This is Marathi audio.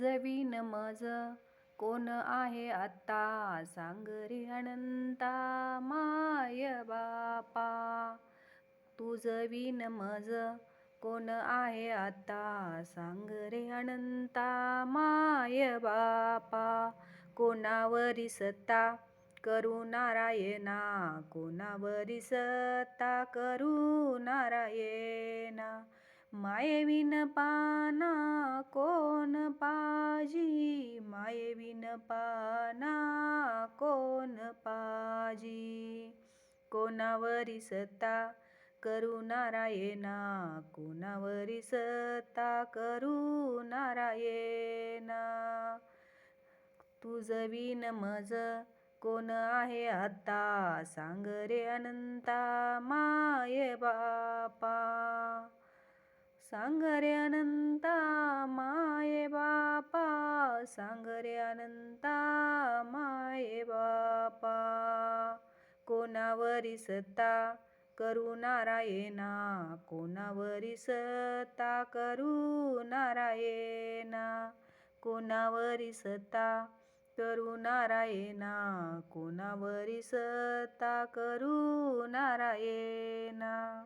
तुझविन मज कोण आहे आता, सांग रे अनंता माय बापा. तुझविन मज कोण आहे आता, सांग रे अनंता माय बापा. कोणावरी सत्ता करू नारायणा, कोणावरी सत्ता करू नारायणा. मायेविन पाना कोण पाजी, मायेविन पाना कोण पाजी. कोणावरी सत्ता करू नारायणा, कोणावरी सत्ता करू नारायणा. तुझविन मज कोण आहे आता, सांग रे अनंता माय बापा. सांग रे अनंता माय बापा, सांग रे अनंता माय बापा. कोणावरी सत्ता करू नारायणा, कोणावरी सत्ता करू नारायणा. कोणावरी सत्ता करू नारायणा, कोणावरी सत्ता करू नारायणा.